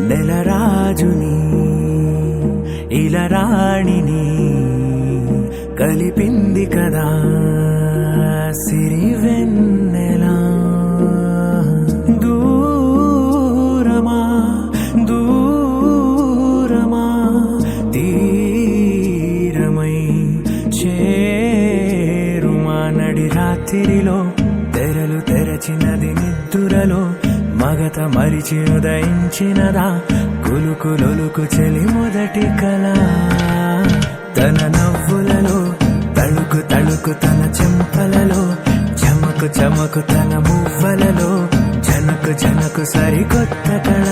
నెలరాజుని ఇలా రాణిని కలిపింది కదా సిరివెన్నెలా. దూరమా దూరమా తీరమై చేరుమా నడి రాత్రిలో తెరలు తెరచినది నిద్దురలో మగత మరిచి ఉదయించినదా కులుకులొలుకు చెలి మొదటి కళ. తన నవ్వులలో తళుకు తళుకు తన చెంపలలో చమకు చమకు తన మువ్వలలో జనకు జనకు సరికొత్త కళ.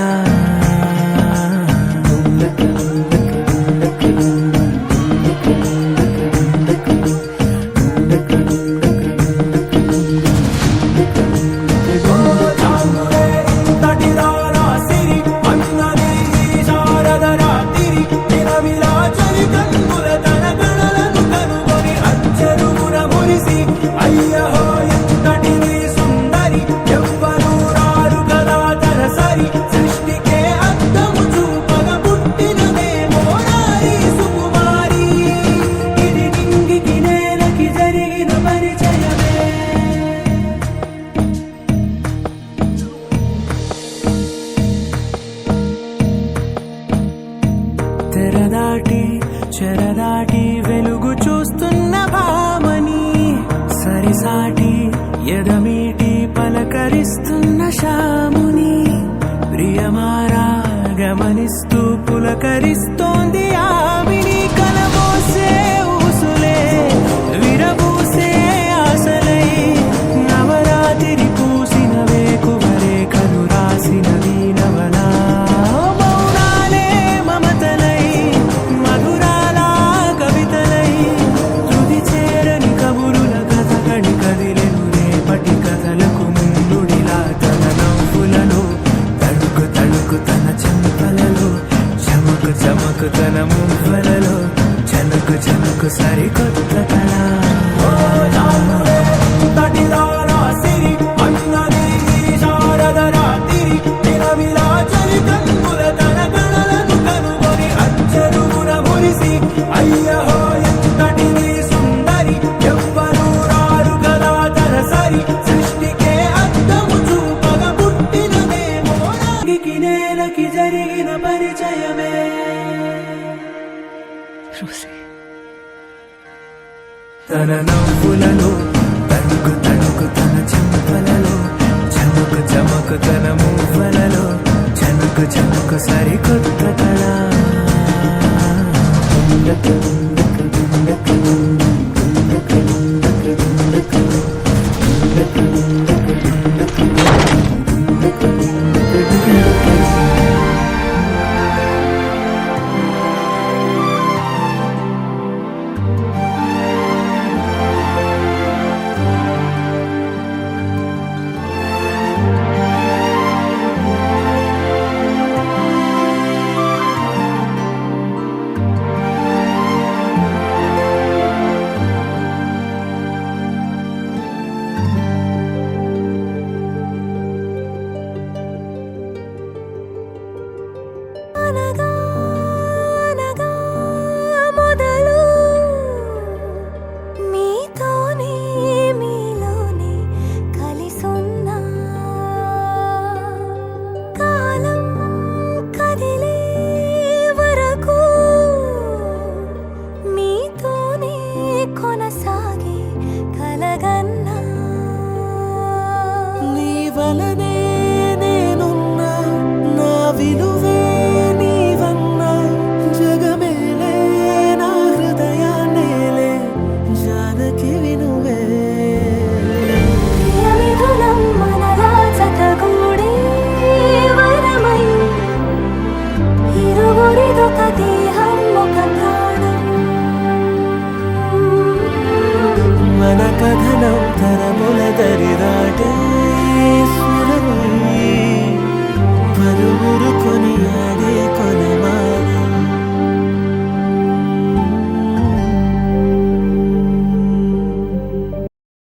తెరదాటి చెరదాటి వెలుగు చూస్తున్న భామని సరిసాటి ఎదమీటి పలకరిస్తున్న శాముని ప్రియమారా గమనిస్తూ పులకరిస్తోంది ఆవిని. కలబోసే ఊసులే విరబూసే ఆశలై నవరాత్రి పూసిన వేకువరే కను రాసిన దీనవనా. చమకు తన మువ్వలలో జనకు జనకు సరికొత్త కళ. నేలకి జరిగిన పరిచయమే తన నవ్వులలో తణుకు తణుకు తన చెంపలలో చమకు చమకు తన మువ్వలలో జనకు జనకు సరికొత్త కళ. మన కథనం తరముల దరి